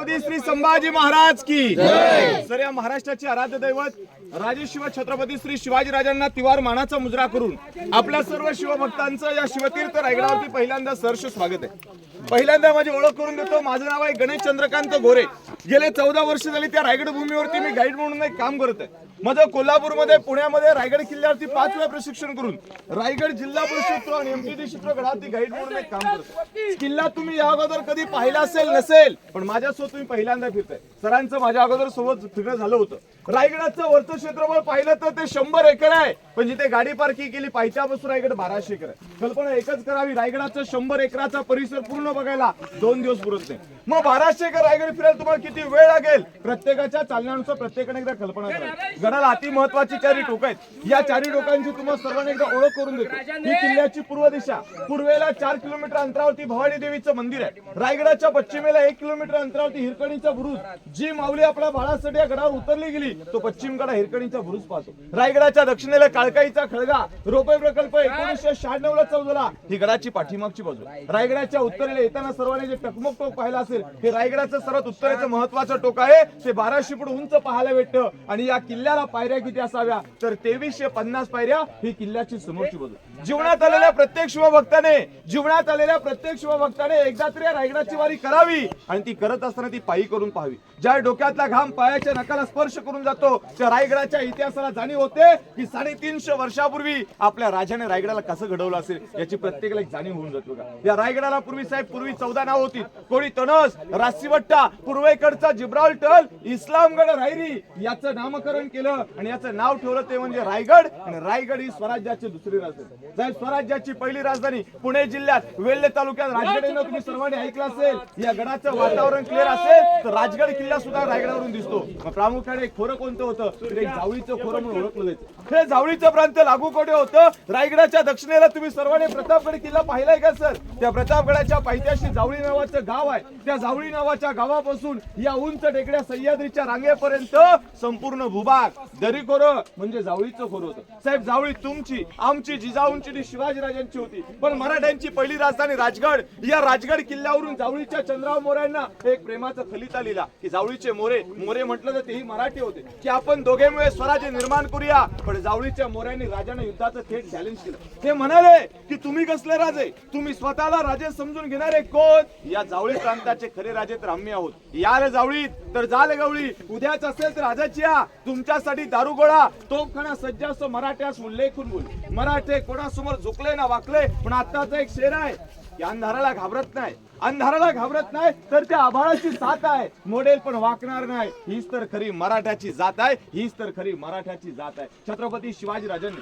छत्रपती श्री संभाजी महाराज की सर या महाराष्ट्राचे आराध्य दैवत राजशिव छत्रपती श्री शिवाजी राजांना तिवार मानाचा मुजरा करून आपल्या सर्व शिवभक्तांचं या शिवतीर्थ रायगडावरती पहिल्यांदा सहर्ष स्वागत आहे। पहिल्यांदा माझी ओळख करून देतो। माझं नाव आहे गणेश चंद्रकांत गोरे। गेले 14 वर्ष झाली त्या रायगड भूमीवरती मी गाईड म्हणून एक काम करत आहे। माझं कोल्हापूरमध्ये पुण्यामध्ये रायगड किल्ल्यावरती 5 वेळा प्रशिक्षण करून रायगड जिल्हा परिषद आणि एमटीडी क्षेत्र गडावरती गाईड म्हणून एक काम करतो। किल्ला तुम्ही या अगोदर कधी पाहिला असेल नसेल, पण माझ्यासोबत तुम्ही पहिल्यांदा फिरताय। सरांचं माझ्या अगोदर सोबत फिरणं झालं होतं। रायगडाचं वरचं क्षेत्रफळ पाहिलं तर ते 100 एकर आहे, पण जिथे गाडी पार्किंग केली पायथ्यापासून रायगड 1200 एकर आहे। कल्पना एकच करावी, रायगडाचा 100 एकराचा परिसर पूर्ण बघायला 2 दिवस पुरत नाही। मग 1200 एकर रायगड फिरायला तुम्हाला किती वेळ लागेल? प्रत्येकाच्या चालण्यानुसार प्रत्येकाने एकदा कल्पना करा। गडाला अति महत्वाची 4 टोकं आहेत। या 4 टोकांची तुम्हाला सर्वांना एकदा ओळख करून देतो। ही किल्ल्याची पूर्व दिशा, पूर्वेला 4 किलोमीटर अंतरावरती भवानी देवीचं मंदिर आहे। रायगडाच्या पश्चिमेला 1 किलोमीटर अंतरावरती हिरकणीचा बुरुज, जी माऊली आपल्या बाळासाठी या गडावर उतरली गेली तो पश्चिम कडा हिरकणीचा बुरुज पाहतो। रायगडाच्या दक्षिणेला काळकाईचा खळगा रोपवे प्रकल्प 1996 ला चालू झाला, ही गडाची पाठीमागची बाजू। रायगडाच्या उत्तरेला येताना सर्वांनी जे टकमक टोक पाहिलं असेल, हे रायगडाचं सर्वात उत्तरेचं महत्वाचं टोक आहे। ते 1200 फूट उंच पाहायला भेटतं आणि या किल्ल्याला पायऱ्या किती असाव्या तर 2350 पायऱ्या ही किल्ल्याची समोरची बाजू। जीवनात आलेल्या प्रत्येक शिवभक्ताने एकदा तरी रायगडाची वारी करावी आणि ती करत असताना ती पायी करून पाहावी। ज्या डोक्यातला घाम पायाच्या नखाला स्पर्श करून जातो त्या रायगडाच्या इतिहासाला जाणीव होते की 350 वर्षापूर्वी आपल्या राजाने रायगडाला कसं घडवलं असेल याची प्रत्येकाला एक जाणीव होऊन जातो। या रायगडाला पूर्वी 14 नाव होती। कोणी तणस, रासीवट्टा, पूर्वेकडचा जिब्राल्टर, इस्लामगड, रायरी याचं नामकरण केलं आणि याचं नाव ठेवलं ते म्हणजे रायगड। आणि रायगड ही स्वराज्याची दुसरी राजधानी। स्वराज्याची पहिली राजधानी पुणे जिल्ह्यात वेल्हे तालुक्यात राजगड येणं तुम्ही सर्वांनी ऐकलं असेल। या गडाचं वातावरण क्लिअर असेल तर राजगड किल्ला सुद्धा रायगडावरून दिसतो। प्रामुख्याने एक खोरं कोणतं होतं तर एक जावळीचं खोरं म्हणून ओळखलं जायचं। हे जावळीचं प्रांत लागूकडे होतं। रायगडाच्या दक्षिणेला तुम्ही सर्वांनी प्रतापगड किल्ला पाहिलाय का सर? त्या प्रतापगडाच्या पायथ्याशी जावळी नावाचं गाव आहे। त्या जावळी नावाच्या गावापासून या उंच टेकड्या सह्याद्रीच्या रांगेपर्यंत संपूर्ण भूभाग दरीखोरं म्हणजे जावळीचं खोरं होतं। साहेब, जावळी तुमची, आमची, जिजाऊंची, शिवाजी राजांची होती, पण मराठ्यांची पहिली राजधानी राजगड। या राजगड किल्ल्यावरून जावळीच्या चंद्रराव मोऱ्यांना एक प्रेमाचा खलिता लिहिला की जावळीचे मोरे म्हटलं तर तेही मराठी होते की आपण दोघे मिळून स्वराज्य निर्माण करूया। पण जावळीच्या मोऱ्यांनी राजांना युद्धाचं थेट चॅलेंज केलं। ते म्हणाले की तुम्ही कसले राजे? तुम्ही स्वतःला राजे समजून घेणारे कोण? या जावळी प्रांताचे खरे राजे तर आम्ही आहोत। याल जावळीत तर जाल गवळी, उद्याच असेल तर राजाची या तुमच्यासाठी दारुगोळा तोफखाना सज्ज असं मराठ्यास उल्लेखून बोल। मराठे कोणासमोर झुकले ना वाकले, पण आताचा एक शेर आहे की अंधाराला घाबरत नाही तर त्या आभाळाची साथ आहे, मोडेल पण वाकणार नाही। हीच तर खरी मराठ्याची जात आहे। छत्रपती शिवाजी राजांनी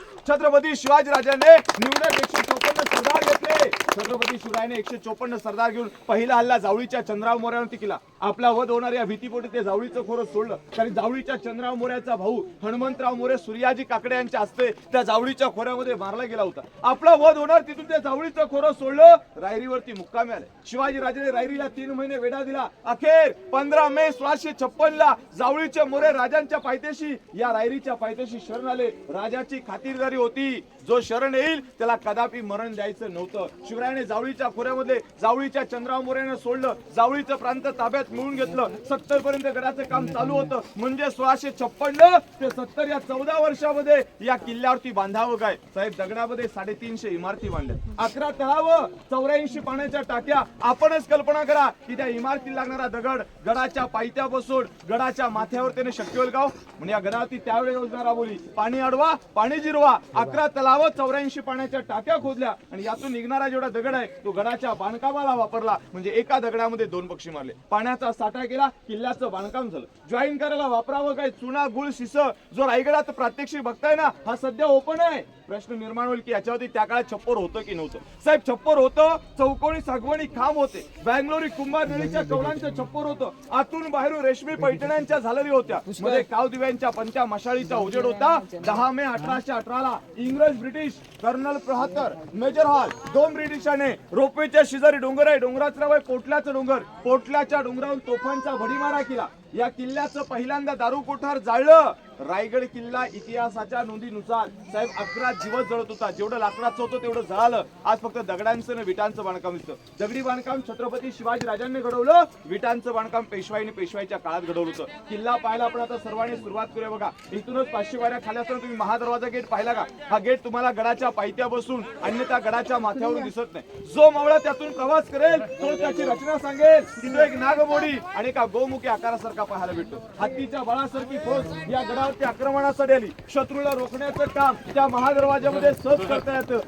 निवडक 154 सरदार घेतले। छत्रपती शिवरायाने 154 सरदार घेऊन पहिला हल्ला जावळीच्या चंद्रराव मोऱ्यांवरती केला। आपला वध होणार या भीतीपोटी ते जावळीचं खोरं सोडलं, कारण जावळीच्या चंद्रराव मोऱ्याचा भाऊ हनुमंतराव मोरे सूर्याजी काकडे यांच्या हस्ते त्या जावळीच्या खोऱ्यामध्ये मारला गेला होता। आपला वध होणार तिथून त्या जावळीचं खोरं सोडलं, रायरीवरती मुक्कामी आले। शिवाजी राजाने रायरीला 3 महिने वेढा दिला। अखेर 15 मे 1656 ला जावळीचे मोरे राजांच्या पायथ्याशी या रायरीच्या पायथ्याशी शरण आले। राजाची खातिरदारी होती, जो शरण येईल त्याला कदापि मरण द्यायचं नव्हतं। शिवरायाने जावळीच्या खोऱ्यामध्ये जावळीच्या चंद्रराव मोऱ्याने सोडलं, जावळीचं प्रांत ताब्यात मिळवून घेतलं। 70 पर्यंत गडाचं काम चालू होतं, म्हणजे 1656 ते 70 या 14 वर्षामध्ये या किल्ल्यावरती बांधावं काय साहेब? दगडामध्ये 350 इमारती बांधल्या, 11 तलाव, 84 पाण्याच्या टाक्या। आपणच कल्पना करा की त्या इमारतीला लागणारा दगड गडाच्या पायथ्यापासून गडाच्या माथ्यावर त्याने शक्य होईल का? म्हणजे या गडावरती त्यावेळी योजना राबवली, पाणी अडवा, पाणी जिरवा। 11 तलाव, 84 पाण्याच्या टाक्या खोदल्या आणि यातून निघणारा जेवढा दगड आहे तो गडाच्या बांधकामाला वापरला। म्हणजे एका दगडामध्ये 2 पक्षी मारले। पाण्याचा साठा केला, किल्ल्याचं बांधकाम झालं। जॉईन करायला वापरावं काय? चुना, गुळ, शिस जो रायगडात प्रात्यक्षिक बघताय ना, हा सध्या ओपन आहे। प्रश्न निर्माण होईल की याच्यावरती त्या काळात छप्पर होतं की नव्हतं? साहेब, छप्पर होतं। चौकोनी सागवानी खांब होते, बँगलोरी कुंभार नळीच्या कवलांचं छप्पर होतं। आतून बाहेरून रेशमी पैठण्यांच्या झालरी होत्या, मध्ये कावदिव्यांच्या पंचा मशाळीचा उजेड होता। 10 मे 1818 ला इंग्रज, ब्रिटिश, कर्नल प्रहातर, मेजर हॉल 2 ब्रिटिशाने रोपवेच्या शेजारी डोंगर आहे, डोंगराचं नाव आहे पोटल्याचं डोंगर, पोटल्याच्या डोंगरावरून तोफांचा भडीमारा केला। या किल्ल्याचं पहिल्यांदा दारू कोठार जाळलं रायगड किल्ला इतिहासाच्या नोंदीनुसार साहेब 11 दिवस जळत होता. जेवढं लाकडाचं होतं तेवढं जळालं. आज फक्त दगडांचं आणि विटांचं बांधकाम दिसतं. दगडी बांधकाम छत्रपती शिवाजी राजांनी घडवलं, विटांचं बांधकाम पेशवाईच्या काळात घडवलं होतं. किल्ला पाहायला आपण आता सर्वांनी सुरुवात करूया. बघा इथूनच 500 वाऱ्या खाली असताना तुम्ही महादरवाजा गेट पाहिला का? हा गेट तुम्हाला गडाच्या पायथ्या बसून अन्यथा गडाच्या माथ्यावरून दिसत नाही. जो मावळा त्यातून प्रवास करेल तो त्याची रचना सांगेल. तिथे एक नागमोडी आणि एका गोमुखी आकारासारखा पाहायला भेटतो. हत्तीच्या बळासारखी फौज या गडावरती आक्रमणासाठी आली. शत्रूला रोखण्याचं काम त्या महादरवाजामध्ये सहज करता येतं.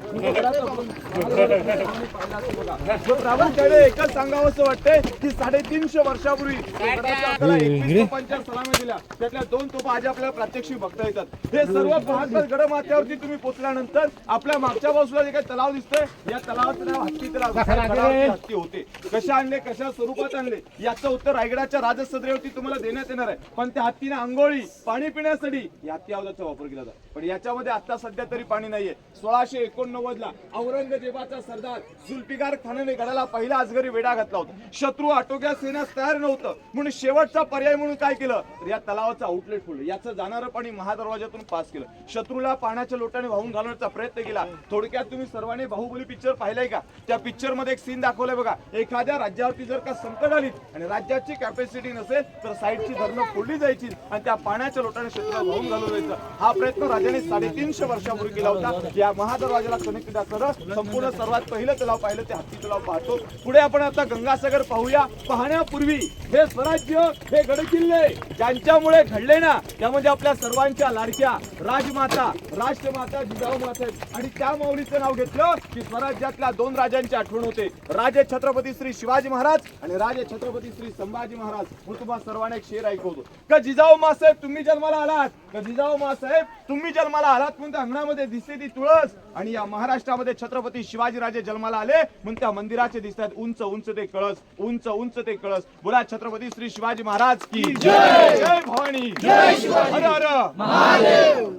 प्रामुख्याने एकच सांगावं असं वाटतंय की 350 वर्षापूर्वी गडाच्या आपल्याला 2150 सलामी दिल्या. त्यातल्या 2 तोफा आज आपल्याला प्रात्यक्षिक बघता येतात. हे सर्व पाहत गडमाथ्यावरती तुम्ही पोहोचल्यानंतर आपल्या मागच्या बाजूला जे काही तलाव दिसतोय या तलावाचं नाव हत्ती तलाव. हत्ती होते कशा आणले, कशा स्वरूपात आणले याचं उत्तर रायगडाच्या राजसदरेवरती तुम्हाला देण्यात येणार आहे. पण त्या हत्तीने आंघोळी पाणी पिण्यासाठी या हत्ती अवजाचा वापर केला जातो. पण याच्यामध्ये आता सध्या तरी पाणी नाहीये. 1689 ला औरंगजेबाचा सरदार जुल्फिकार खानाने गडाला पहिला अजगरी वेढा घातला होता. शत्रू आटोक्यात येण्यास तयार नव्हतं म्हणून शेवटचा पर्याय म्हणून काय केलं तर या तलावाचं आउटलेट खोललं. याचं जाणारं पाणी महादरवाजातून पास केलं. शत्रूला पाण्याच्या लोटाने वाहून घालवण्याचा प्रयत्न केला. थोडक्यात तुम्ही सर्वांनी बाहुबली पिक्चर पाहिलाय का? त्या पिक्चर मध्ये एक सीन दाखवलाय बघा. एखाद्या राज्यावरती जर का संकट आली आणि राज्याची कॅपॅसिटी नसेल तर साईडची धरणं फोडली जायची आणि त्या पाण्याच्या लोटाने शत्रूला वाहून घालवायचं. हा प्रयत्न राजाने 350 वर्षापूर्वी केला होता. या महादरवाजाला कनेक्ट करत संपूर्ण सर्वात पहिलं तलाव पाहिलं ते हत्ती तलाव पाहतो. पुढे आपण आता गंगासागर पाहूया. पाहण्यापूर्वी हे स्वराज्य, हे गडकिल्ले ज्यांच्यामुळे घडले ना त्यामध्ये आपल्या सर्वांच्या लाडक्या राजमाता, राष्ट्रमाता जिजाऊ माता आणि त्या माऊलीचं नाव घेतलं की स्वराज्यातल्या 2 राजांची आठवण होते. राजे छत्रपती श्री शिवाजी महाराज आणि राजे छत्रपती श्री संभाजी महाराज. मी तुम्हाला सर्वांना एक शेर ऐकवतो का जिजाऊ मासाहेब तुम्ही जन्माला आलात, का जिजाऊ मासाहेब तुम्ही जन्माला आलात म्हणून त्या अंगणामध्ये दिसते ती तुळस आणि या महाराष्ट्रामध्ये छत्रपती शिवाजी राजे जन्माला आले म्हणून त्या मंदिराचे दिसतात उंच उंच ते कळस, उंच उंच ते कळस. बोला छत्रपती श्री शिवाजी महाराज की जय. जय भवानी, जय शिवाजी, हर हर महादेव.